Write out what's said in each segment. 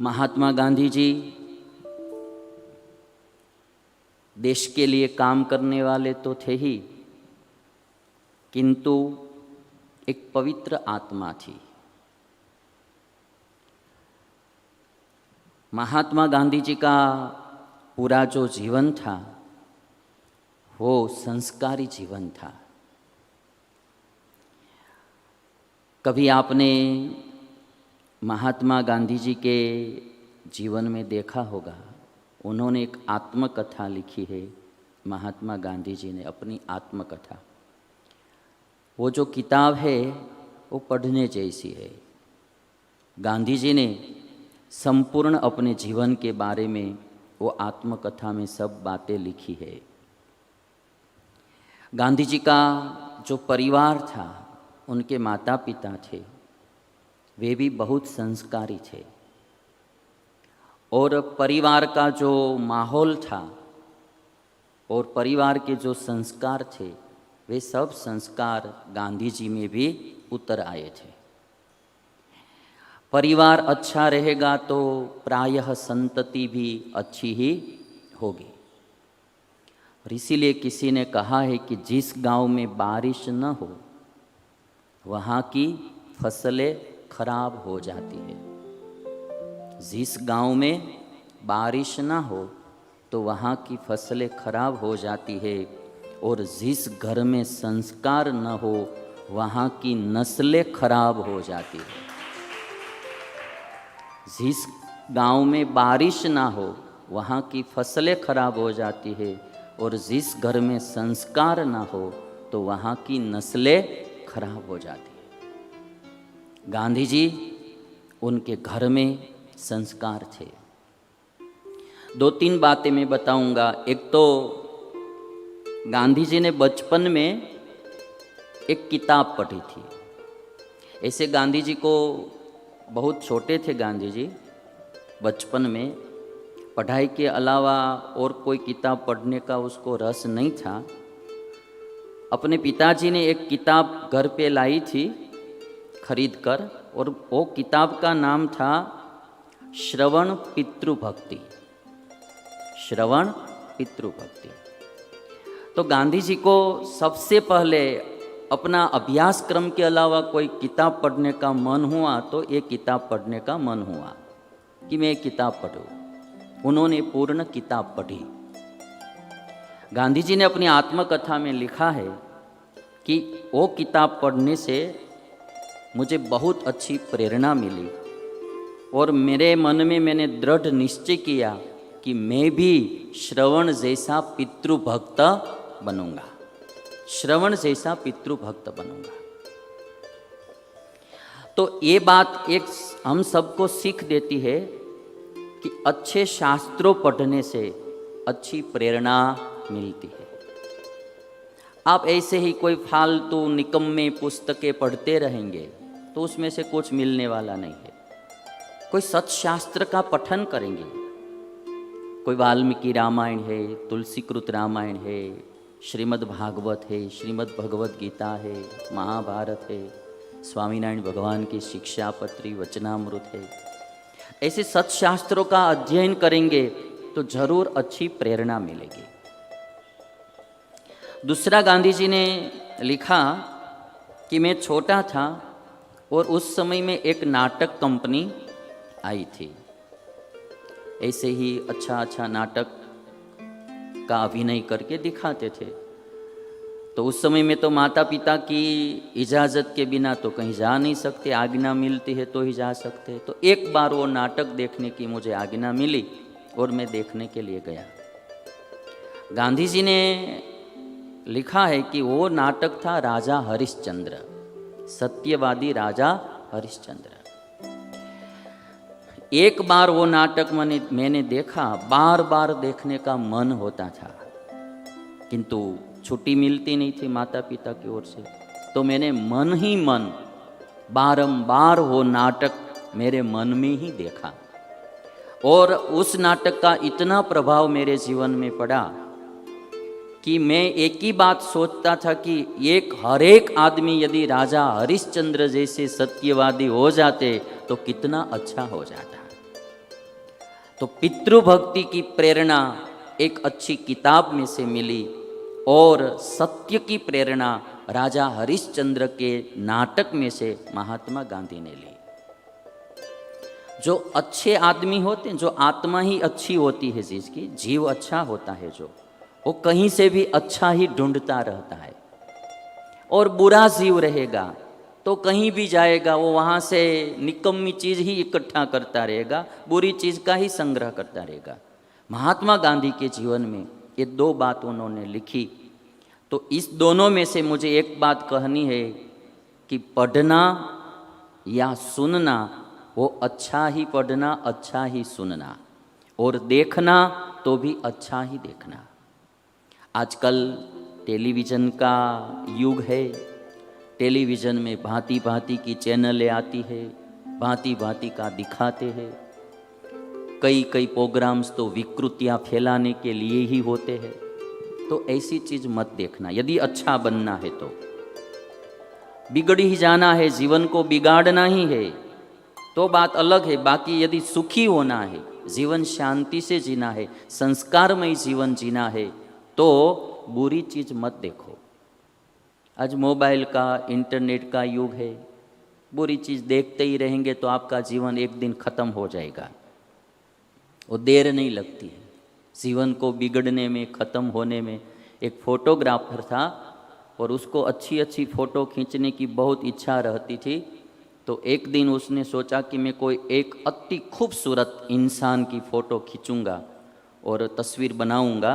महात्मा गांधी जी देश के लिए काम करने वाले तो थे ही, किंतु एक पवित्र आत्मा थी। महात्मा गांधी जी का पूरा जो जीवन था वो संस्कारी जीवन था। कभी आपने महात्मा गांधी जी के जीवन में देखा होगा, उन्होंने एक आत्मकथा लिखी है। महात्मा गांधी जी ने अपनी आत्मकथा, वो जो किताब है वो पढ़ने जैसी है। गांधी जी ने संपूर्ण अपने जीवन के बारे में वो आत्मकथा में सब बातें लिखी है। गांधी जी का जो परिवार था, उनके माता पिता थे, वे भी बहुत संस्कारी थे। और परिवार का जो माहौल था और परिवार के जो संस्कार थे, वे सब संस्कार गांधी जी में भी उतर आए थे। परिवार अच्छा रहेगा तो प्रायः संतति भी अच्छी ही होगी। और इसीलिए किसी ने कहा है कि जिस गांव में बारिश न हो वहाँ की फसलें खराब हो जाती है। जिस गांव में बारिश ना हो तो वहाँ की फसलें खराब हो जाती है, और जिस घर में संस्कार न हो वहाँ की नस्लें खराब हो जाती है। जिस गांव में बारिश ना हो वहाँ की फसलें खराब हो जाती है, और जिस घर में संस्कार ना हो तो वहाँ की नस्लें खराब हो जाती है। गांधी जी, उनके घर में संस्कार थे। दो तीन बातें मैं बताऊंगा। एक तो गांधी जी ने बचपन में एक किताब पढ़ी थी। ऐसे गांधी जी को, बहुत छोटे थे गांधी जी, बचपन में पढ़ाई के अलावा और कोई किताब पढ़ने का उसको रस नहीं था। अपने पिताजी ने एक किताब घर पे लाई थी खरीद कर, और वो किताब का नाम था श्रवण पितृभक्ति। श्रवण पितृभक्ति। तो गांधी जी को सबसे पहले अपना अभ्यास क्रम के अलावा कोई किताब पढ़ने का मन हुआ तो ये किताब पढ़ने का मन हुआ कि मैं एक किताब पढूं। उन्होंने पूर्ण किताब पढ़ी। गांधी जी ने अपनी आत्मकथा में लिखा है कि वो किताब पढ़ने से मुझे बहुत अच्छी प्रेरणा मिली, और मेरे मन में मैंने दृढ़ निश्चय किया कि मैं भी श्रवण जैसा पितृभक्त बनूंगा। श्रवण जैसा पितृभक्त बनूंगा। तो ये बात एक हम सबको सीख देती है कि अच्छे शास्त्रों पढ़ने से अच्छी प्रेरणा मिलती है। आप ऐसे ही कोई फालतू निकम्मे पुस्तकें पढ़ते रहेंगे तो उसमें से कुछ मिलने वाला नहीं है। कोई सत्शास्त्र का पठन करेंगे, कोई वाल्मीकि रामायण है, तुलसीकृत रामायण है, श्रीमद् भागवत है, श्रीमद् भगवत गीता है, महाभारत है, स्वामीनारायण भगवान की शिक्षापत्री वचनामृत है, ऐसे सत्शास्त्रों का अध्ययन करेंगे तो जरूर अच्छी प्रेरणा मिलेगी। दूसरा, गांधी जी ने लिखा कि मैं छोटा था और उस समय में एक नाटक कंपनी आई थी। ऐसे ही अच्छा अच्छा नाटक का अभिनय करके दिखाते थे। तो उस समय में तो माता पिता की इजाज़त के बिना तो कहीं जा नहीं सकते, आज्ञा मिलती है तो ही जा सकते। तो एक बार वो नाटक देखने की मुझे आज्ञा मिली और मैं देखने के लिए गया। गांधी जी ने लिखा है कि वो नाटक था राजा हरिश्चंद्र, सत्यवादी राजा हरिश्चंद्र। एक बार वो नाटक मैंने देखा, बार बार देखने का मन होता था, किंतु छुट्टी मिलती नहीं थी माता पिता की ओर से। तो मैंने मन ही मन बारंबार वो नाटक मेरे मन में ही देखा, और उस नाटक का इतना प्रभाव मेरे जीवन में पड़ा कि मैं एक ही बात सोचता था कि हर एक आदमी यदि राजा हरिश्चंद्र जैसे सत्यवादी हो जाते तो कितना अच्छा हो जाता। तो पितृभक्ति की प्रेरणा एक अच्छी किताब में से मिली और सत्य की प्रेरणा राजा हरिश्चंद्र के नाटक में से महात्मा गांधी ने ली। जो अच्छे आदमी होते हैं, जो आत्मा ही अच्छी होती है जिसकी, जीव अच्छा होता है जो, वो कहीं से भी अच्छा ही ढूंढता रहता है। और बुरा जीव रहेगा तो कहीं भी जाएगा वो वहाँ से निकम्मी चीज़ ही इकट्ठा करता रहेगा, बुरी चीज़ का ही संग्रह करता रहेगा। महात्मा गांधी के जीवन में ये दो बात उन्होंने लिखी। तो इस दोनों में से मुझे एक बात कहनी है कि पढ़ना या सुनना, वो अच्छा ही पढ़ना, अच्छा ही सुनना, और देखना तो भी अच्छा ही देखना। आजकल टेलीविज़न का युग है। टेलीविज़न में भांति भांति की चैनलें आती है, भांति भांति का दिखाते हैं। कई कई प्रोग्राम्स तो विकृतियाँ फैलाने के लिए ही होते हैं। तो ऐसी चीज़ मत देखना। यदि अच्छा बनना है तो बिगड़ ही जाना है, जीवन को बिगाड़ना ही है तो बात अलग है। बाकी यदि सुखी होना है, जीवन शांति से जीना है, संस्कारमय जीवन जीना है, तो बुरी चीज़ मत देखो। आज मोबाइल का, इंटरनेट का युग है। बुरी चीज़ देखते ही रहेंगे तो आपका जीवन एक दिन ख़त्म हो जाएगा। वो देर नहीं लगती है जीवन को बिगड़ने में, ख़त्म होने में। एक फोटोग्राफर था और उसको अच्छी अच्छी फ़ोटो खींचने की बहुत इच्छा रहती थी। तो एक दिन उसने सोचा कि मैं कोई एक अति खूबसूरत इंसान की फ़ोटो खींचूंगा और तस्वीर बनाऊंगा।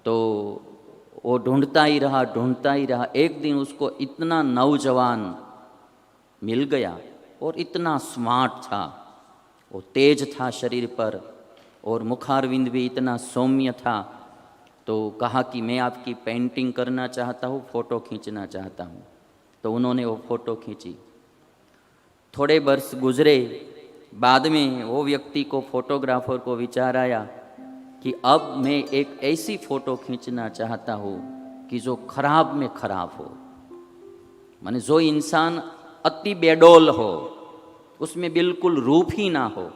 तो वो ढूंढता ही रहा। एक दिन उसको इतना नौजवान मिल गया और इतना स्मार्ट था, वो तेज था शरीर पर और मुखारविंद भी इतना सौम्य था। तो कहा कि मैं आपकी पेंटिंग करना चाहता हूँ, फ़ोटो खींचना चाहता हूँ। तो उन्होंने वो फ़ोटो खींची। थोड़े वर्ष गुजरे, बाद में वो व्यक्ति को, फोटोग्राफर को विचार आया कि अब मैं एक ऐसी फ़ोटो खींचना चाहता हूँ कि जो खराब में खराब हो, माने जो इंसान अति बेडौल हो, उसमें बिल्कुल रूप ही ना हो,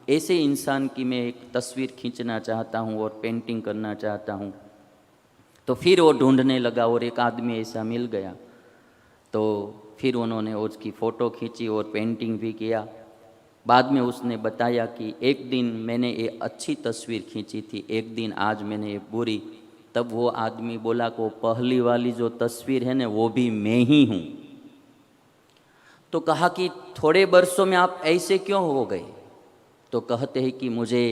ऐसे इंसान की मैं एक तस्वीर खींचना चाहता हूँ और पेंटिंग करना चाहता हूँ। तो फिर वो ढूंढने लगा और एक आदमी ऐसा मिल गया। तो फिर उन्होंने उसकी फ़ोटो खींची और पेंटिंग भी किया। बाद में उसने बताया कि एक दिन मैंने ये अच्छी तस्वीर खींची थी, एक दिन आज मैंने ये बुरी। तब वो आदमी बोला कि वो पहली वाली जो तस्वीर है ना, वो भी मैं ही हूँ। तो कहा कि थोड़े वर्षों में आप ऐसे क्यों हो गए? तो कहते हैं कि मुझे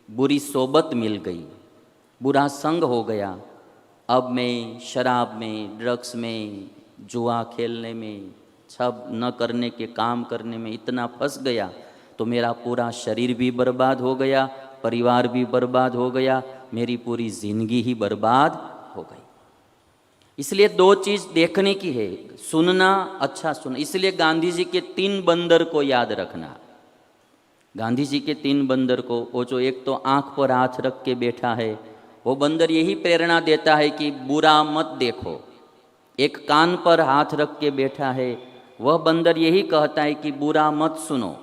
बुरी सोबत मिल गई, बुरा संग हो गया। अब मैं शराब में, ड्रग्स में, जुआ खेलने में, सब न करने के काम करने में इतना फंस गया, तो मेरा पूरा शरीर भी बर्बाद हो गया, परिवार भी बर्बाद हो गया, मेरी पूरी जिंदगी ही बर्बाद हो गई। इसलिए दो चीज़ देखने की है, सुनना, अच्छा सुनना। इसलिए गांधी जी के 3 बंदर को याद रखना। गांधी जी के 3 बंदर को, वो जो एक तो आँख पर हाथ रख के बैठा है, वो बंदर यही प्रेरणा देता है कि बुरा मत देखो। एक कान पर हाथ रख के बैठा है, वह बंदर यही कहता है कि बुरा मत सुनो।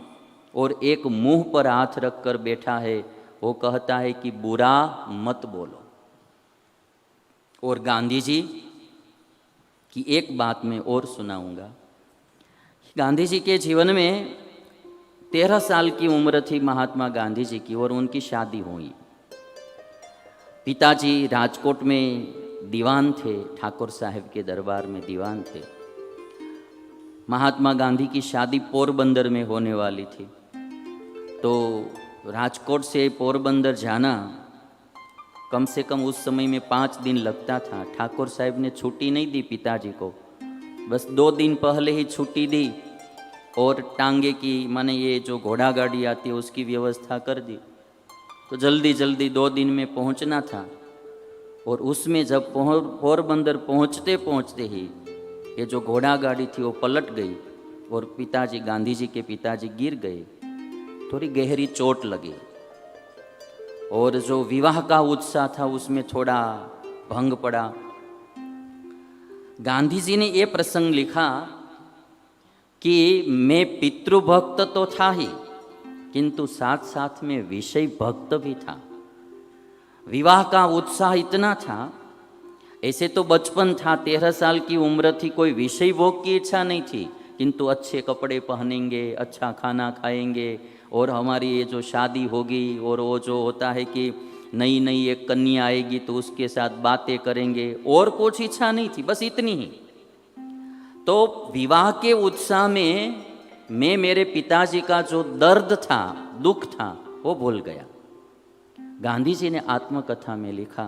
और एक मुंह पर हाथ रख कर बैठा है, वो कहता है कि बुरा मत बोलो। और गांधी जी की एक बात मैं और सुनाऊंगा। गांधी जी के जीवन में 13 साल की उम्र थी महात्मा गांधी जी की और उनकी शादी हुई। पिताजी राजकोट में दीवान थे, ठाकुर साहब के दरबार में दीवान थे। महात्मा गांधी की शादी पोरबंदर में होने वाली थी। तो राजकोट से पोरबंदर जाना कम से कम उस समय में 5 दिन लगता था। ठाकुर साहब ने छुट्टी नहीं दी पिताजी को, बस 2 दिन पहले ही छुट्टी दी और टांगे की, माने ये जो घोड़ा गाड़ी आती है उसकी व्यवस्था कर दी। तो जल्दी जल्दी 2 दिन में पहुंचना था। और उसमें जब पोरबंदर पहुंचते पहुंचते ही ये जो घोड़ा गाड़ी थी वो पलट गई और पिताजी, गांधी जी के पिताजी गिर गए, थोड़ी गहरी चोट लगी और जो विवाह का उत्साह था उसमें थोड़ा भंग पड़ा। गांधी जी ने ये प्रसंग लिखा कि मैं पितृभक्त तो था ही, किंतु साथ साथ में विषय भक्त भी था। विवाह का उत्साह इतना था, ऐसे तो बचपन था, 13 साल की उम्र थी, कोई विषय भोग की इच्छा नहीं थी, किंतु अच्छे कपड़े पहनेंगे, अच्छा खाना खाएंगे, और हमारी ये जो शादी होगी, और वो जो होता है कि नई नई एक कन्या आएगी तो उसके साथ बातें करेंगे, और कुछ इच्छा नहीं थी, बस इतनी ही। तो विवाह के उत्साह में मैं मेरे पिताजी का जो दर्द था, दुख था, वो भूल गया। गांधी जी ने आत्मकथा में लिखा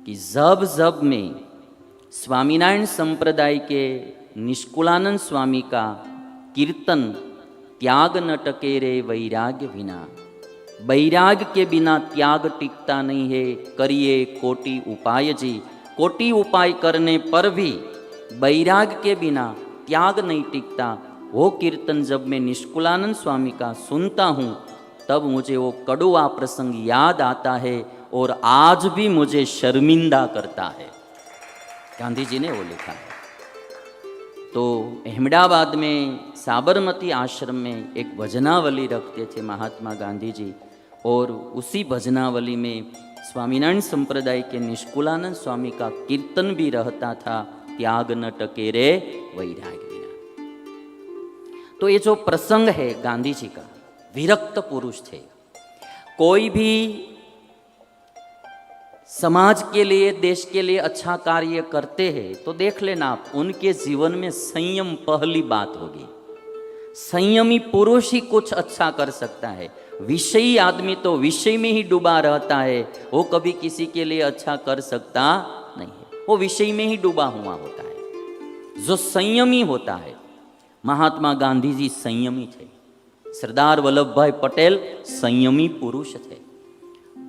कि जब जब मैं स्वामीनारायण संप्रदाय के निष्कुलानंद स्वामी का कीर्तन त्याग न टके रे वैराग्य बिना, वैराग्य के बिना त्याग टिकता नहीं है, करिए कोटि उपाय जी, कोटि उपाय करने पर भी वैराग्य के बिना त्याग नहीं टिकता, वो कीर्तन जब मैं निष्कुलानंद स्वामी का सुनता हूँ तब मुझे वो कड़वा प्रसंग याद आता है और आज भी मुझे शर्मिंदा करता है। गांधी जी ने वो लिखा है। तो अहमदाबाद में साबरमती आश्रम में एक भजनावली रखते थे महात्मा गांधी जी, और उसी भजनावली में स्वामीनारायण संप्रदाय के निष्कुलानंद स्वामी का कीर्तन भी रहता था, त्याग न टके रे वैराग्य बिना। तो ये जो प्रसंग है गांधी जी का, विरक्त पुरुष थे, कोई भी समाज के लिए, देश के लिए अच्छा कार्य करते हैं तो देख लेना आप, उनके जीवन में संयम पहली बात होगी। संयमी पुरुष ही कुछ अच्छा कर सकता है। विषयी आदमी तो विषय में ही डूबा रहता है, वो कभी किसी के लिए अच्छा कर सकता नहीं है, वो विषय में ही डूबा हुआ होता है। जो संयमी होता है, महात्मा गांधी जी संयमी थे, सरदार वल्लभ भाई पटेल संयमी पुरुष थे।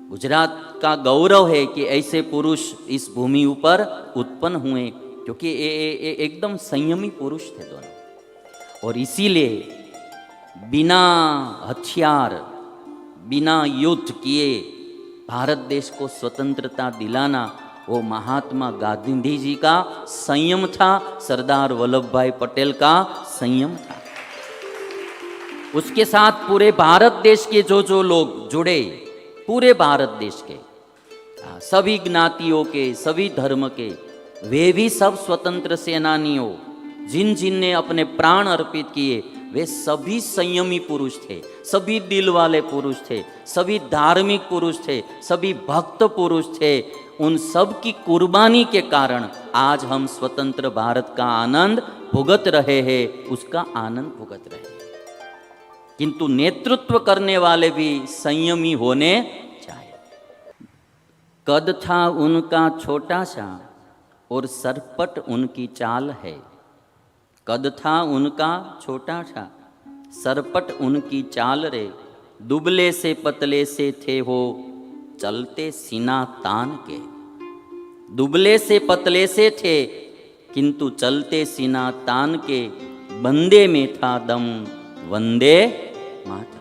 गुजरात का गौरव है कि ऐसे पुरुष इस भूमि ऊपर उत्पन्न हुए, क्योंकि ये एकदम संयमी पुरुष थे दोनों। और इसीलिए बिना हथियार, बिना युद्ध किए भारत देश को स्वतंत्रता दिलाना वो महात्मा गांधी जी का संयम था, सरदार वल्लभ भाई पटेल का संयम था। उसके साथ पूरे भारत देश के जो जो लोग जुड़े, पूरे भारत देश के सभी ज्ञातियों के, सभी धर्म के, वे भी सब स्वतंत्र सेनानियों, जिन जिन ने अपने प्राण अर्पित किए, वे सभी संयमी पुरुष थे, सभी दिल वाले पुरुष थे, सभी धार्मिक पुरुष थे, सभी भक्त पुरुष थे। उन सब की कुर्बानी के कारण आज हम स्वतंत्र भारत का आनंद भुगत रहे हैं, उसका आनंद भुगत रहे हैं। किंतु नेतृत्व करने वाले भी संयमी होने चाहिए। कद था उनका छोटा सा और सरपट उनकी चाल है। कद था उनका छोटा सा, सरपट उनकी चाल रे, दुबले से पतले से थे हो, चलते सीना तान के। दुबले से पतले से थे, किंतु चलते सीना तान के, बंदे में था दम, वंदे मातरम।